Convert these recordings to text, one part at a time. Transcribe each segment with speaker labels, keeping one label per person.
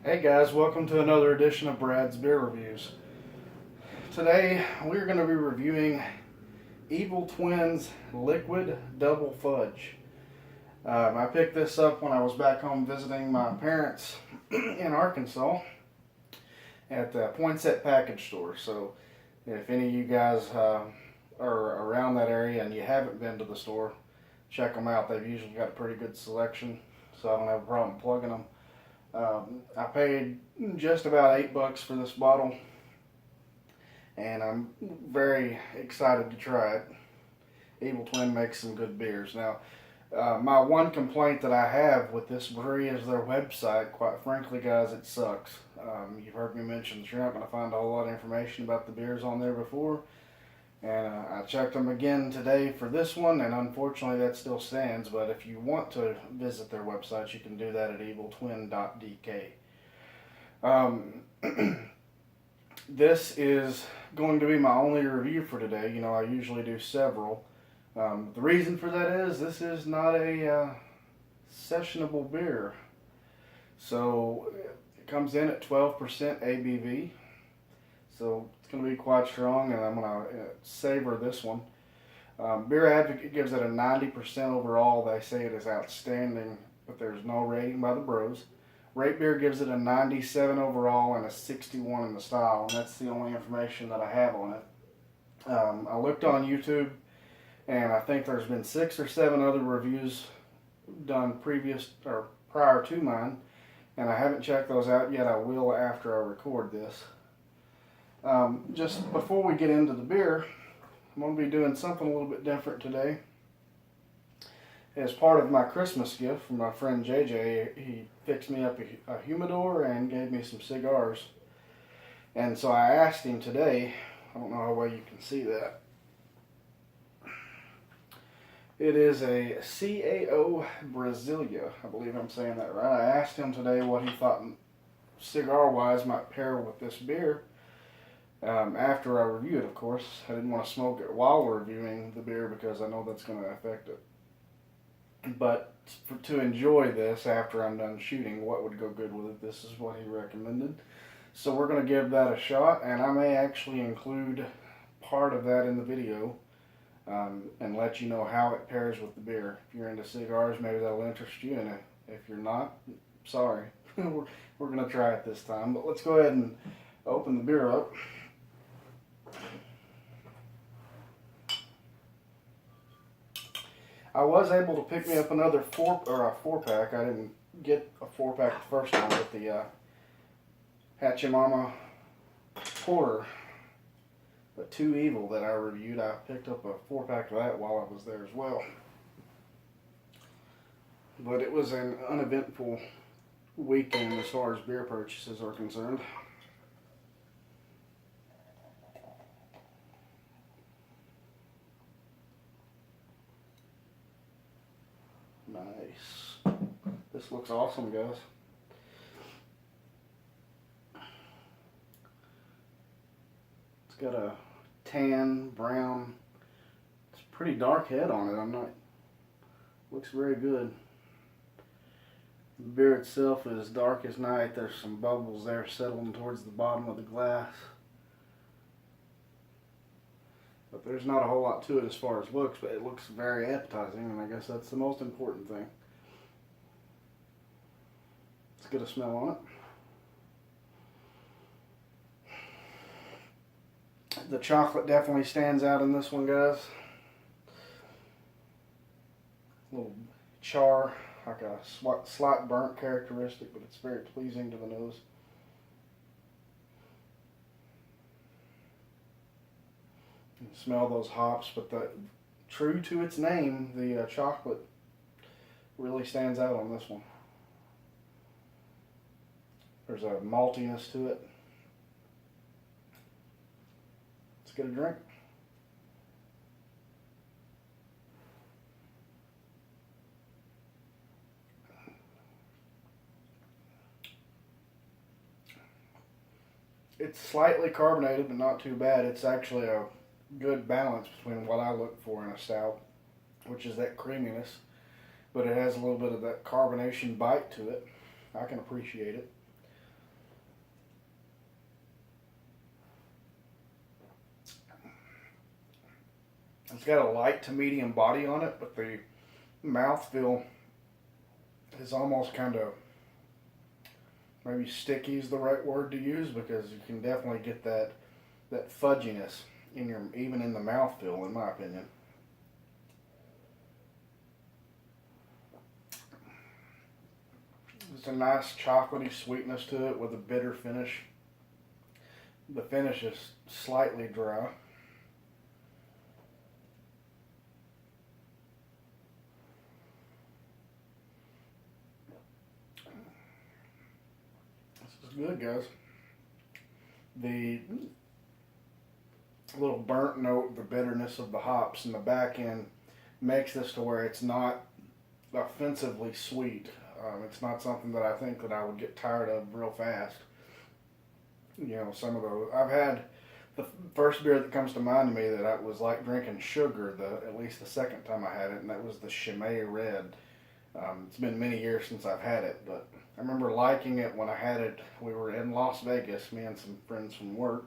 Speaker 1: Hey guys, welcome to another edition of Brad's Beer Reviews. Today we're going to be reviewing Evil Twins Liquid Double Fudge. I picked this up when I was back home visiting my parents in Arkansas at the Poinsett Package Store. So if any of you guys are around that area and you haven't been to the store, check them out. They've usually got a pretty good selection, so I don't have a problem plugging them. I paid just about $8 for this bottle, and I'm very excited to try it. Evil Twin makes some good beers. Now, my one complaint that I have with this brewery is their website. Quite frankly, guys, it sucks. You've heard me mention that you're not going to find a whole lot of information about the beers on there before. And I checked them again today for this one, and unfortunately that still stands. But if you want to visit their website, you can do that at eviltwin.dk. This is going to be my only review for today. You know, I usually do several. The reason for that is this is not a sessionable beer. So it comes in at 12% ABV. So it's going to be quite strong, and I'm going to savor this one. Beer Advocate gives it a 90% overall. They say it is outstanding, but there's no rating by the bros. Rate Beer gives it a 97 overall and a 61 in the style, and that's the only information that I have on it. I looked on YouTube, and I think there's been 6 or 7 other reviews done prior to mine, and I haven't checked those out yet. I will after I record this. Just before we get into the beer, I'm going to be doing something a little bit different today. As part of my Christmas gift from my friend JJ, he fixed me up a humidor and gave me some cigars. And so I asked him today, I don't know how well you can see that. It is a CAO Brazilla, I believe I'm saying that right. I asked him today what he thought cigar-wise might pair with this beer. After I review it, of course. I didn't want to smoke it while reviewing the beer because I know that's going to affect it. But to enjoy this after I'm done shooting, what would go good with it, this is what he recommended. So we're going to give that a shot, and I may actually include part of that in the video and let you know how it pairs with the beer. If you're into cigars, maybe that'll interest you, and if you're not, sorry. We're going to try it this time. But let's go ahead and open the beer up. I was able to pick me up another 4-pack. I didn't get a 4-pack the first time, but the Hachimama Porter, the Two Evil that I reviewed, I picked up a 4-pack of that while I was there as well. But it was an uneventful weekend as far as beer purchases are concerned. Nice. This looks awesome, guys. It's got a tan, brown, it's a pretty dark head on it. Looks very good. The beer itself is dark as night. There's some bubbles there settling towards the bottom of the glass. But there's not a whole lot to it as far as looks, but it looks very appetizing, and I guess that's the most important thing. Let's get a smell on it. The chocolate definitely stands out in this one, guys. A little char, like a slight burnt characteristic, but it's very pleasing to the nose. You can smell those hops, but true to its name, the chocolate really stands out on this one. There's a maltiness to it. Let's get a drink. It's slightly carbonated, but not too bad. It's actually a good balance between what I look for in a stout, which is that creaminess, but it has a little bit of that carbonation bite to it. I can appreciate it. It's got a light to medium body on it, but the mouthfeel is almost kind of, maybe sticky is the right word to use, because you can definitely get that fudginess in your, even in the mouthfeel, in my opinion. It's a nice chocolatey sweetness to it with a bitter finish. The finish is slightly dry. This is good, guys. The little burnt note, the bitterness of the hops in the back end makes this to where it's not offensively sweet. It's not something that I think that I would get tired of real fast. You know, some of those I've had. The first beer that comes to mind to me that I was like drinking sugar, at least the second time I had it, and that was the Chimay Red. It's been many years since I've had it, but I remember liking it when I had it. We were in Las Vegas, me and some friends from work,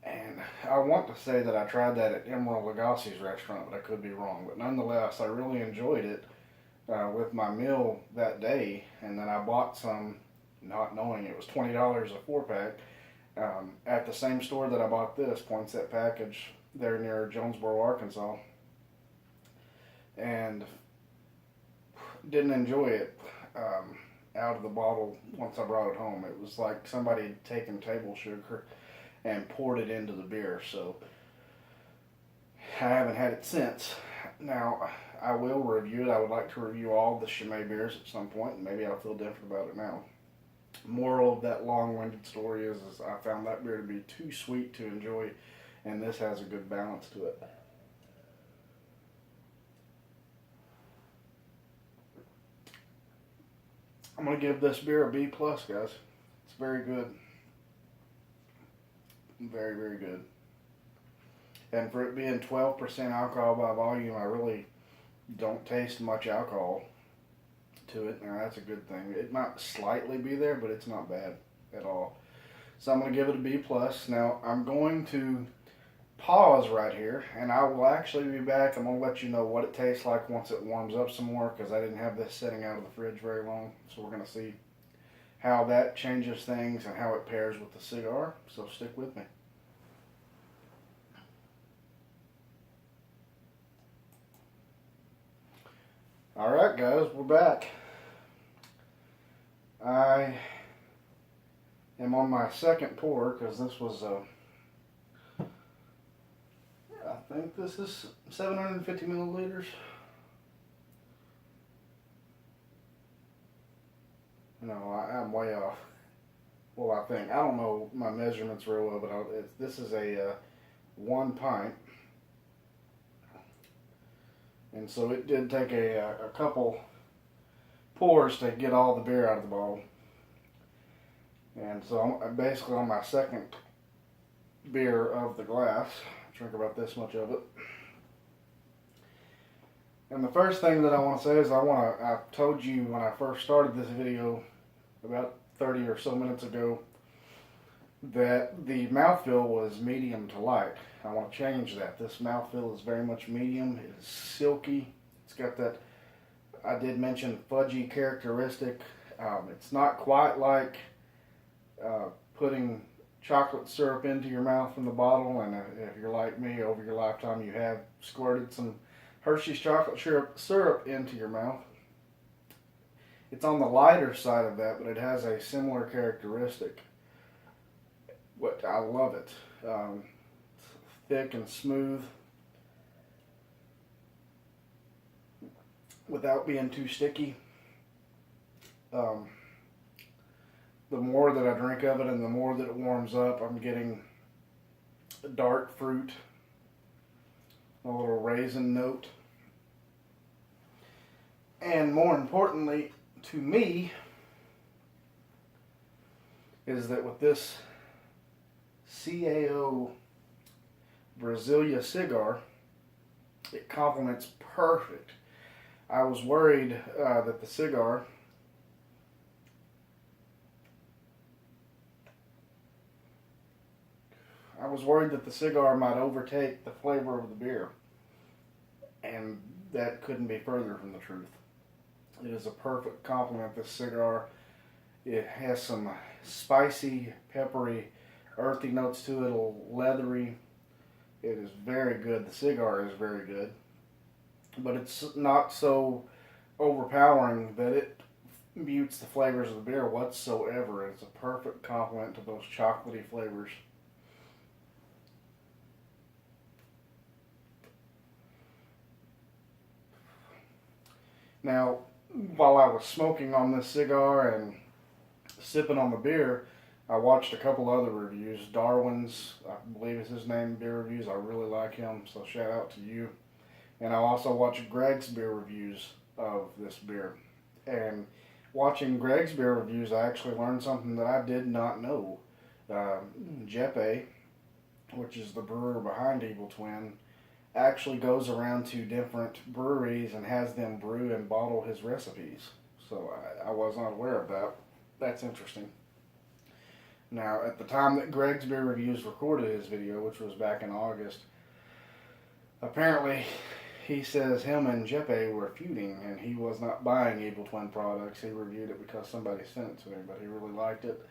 Speaker 1: and I want to say that I tried that at Emerald Lagasse's restaurant, but I could be wrong. But nonetheless, I really enjoyed it with my meal that day, and then I bought some, not knowing it was $20 a 4-pack, at the same store that I bought this, Poinsett Package, there near Jonesboro, Arkansas, and didn't enjoy it out of the bottle once I brought it home. It was like somebody had taken table sugar and poured it into the beer, so I haven't had it since. Now, I will review it. I would like to review all the Chimay beers at some point, and maybe I'll feel different about it now. Moral of that long-winded story is I found that beer to be too sweet to enjoy, and this has a good balance to it. I'm going to give this beer a B+, guys. It's very good. Very, very good. And for it being 12% alcohol by volume, I really don't taste much alcohol to it. Now, that's a good thing. It might slightly be there, but it's not bad at all. So I'm going to give it a B+. Now, I'm going to pause right here, and I will actually be back. I'm going to let you know what it tastes like once it warms up some more, because I didn't have this sitting out of the fridge very long. So we're going to see how that changes things and how it pairs with the cigar. So stick with me. Alright guys, we're back. I am on my second pour, because this was I think this is 750 milliliters. No, I'm way off. Well, I think. I don't know my measurements real well, but this is a 1 pint. And so it did take a couple pours to get all the beer out of the bottle. And so I'm basically on my second beer of the glass. I drink about this much of it. And the first thing that I want to say is I told you when I first started this video about 30 or so minutes ago that the mouthfeel was medium to light. I want to change that. This mouthfeel is very much medium. It is silky. It's got that, I did mention, fudgy characteristic. It's not quite like putting chocolate syrup into your mouth from the bottle, and if you're like me, over your lifetime you have squirted some Hershey's chocolate syrup into your mouth. It's on the lighter side of that, but it has a similar characteristic. I love it. Thick and smooth without being too sticky. The more that I drink of it and the more that it warms up, I'm getting a dark fruit, a little raisin note, and more importantly to me is that with this CAO Brazilla cigar, it complements perfect. I was worried that the cigar I was worried that the cigar might overtake the flavor of the beer, and that couldn't be further from the truth. It is a perfect complement, this cigar. It has some spicy, peppery, earthy notes to it, a little leathery. It is very good. The cigar is very good, but it's not so overpowering that it mutes the flavors of the beer whatsoever. It's a perfect complement to those chocolatey flavors. Now, while I was smoking on this cigar and sipping on the beer, I watched a couple other reviews. Darwin's, I believe is his name, beer reviews. I really like him, so shout out to you. And I also watched Greg's beer reviews of this beer. And watching Greg's beer reviews, I actually learned something that I did not know. Jeppe, which is the brewer behind Evil Twin, actually goes around to different breweries and has them brew and bottle his recipes. So I was not aware of that. That's interesting. Now, at the time that Greg's Beer Reviews recorded his video, which was back in August, apparently he says him and Jeppe were feuding and he was not buying Evil Twin products. He reviewed it because somebody sent it to him, but he really liked it.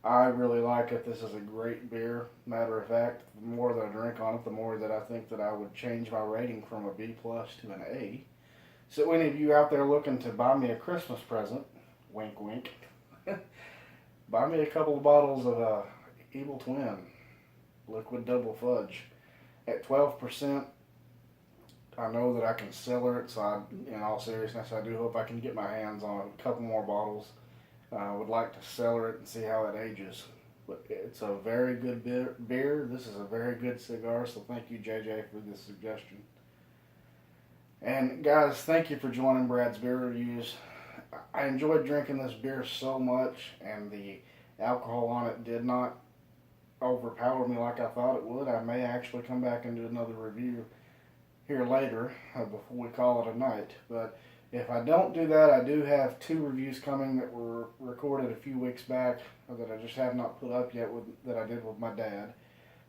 Speaker 1: I really like it. This is a great beer. Matter of fact, the more that I drink on it, the more that I think that I would change my rating from a B plus to an A. So any of you out there looking to buy me a Christmas present, wink wink, buy me a couple of bottles of Evil Twin Liquid Double Fudge. At 12%, I know that I can cellar it, so in all seriousness, I do hope I can get my hands on a couple more bottles. I would like to cellar it and see how it ages. But it's a very good beer. This is a very good cigar, so thank you, JJ, for this suggestion. And guys, thank you for joining Brad's Beer Reviews. I enjoyed drinking this beer so much, and the alcohol on it did not overpower me like I thought it would. I may actually come back and do another review here later before we call it a night. But if I don't do that, I do have 2 reviews coming that were recorded a few weeks back that I just have not put up yet that I did with my dad.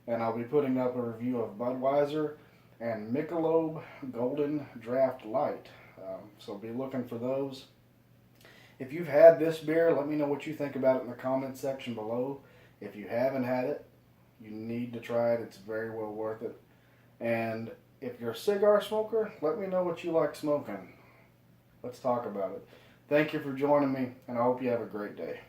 Speaker 1: And I'll be putting up a review of Budweiser and Michelob Golden Draft Light. So be looking for those. If you've had this beer, let me know what you think about it in the comments section below. If you haven't had it, you need to try it. It's very well worth it. And if you're a cigar smoker, let me know what you like smoking. Let's talk about it. Thank you for joining me, and I hope you have a great day.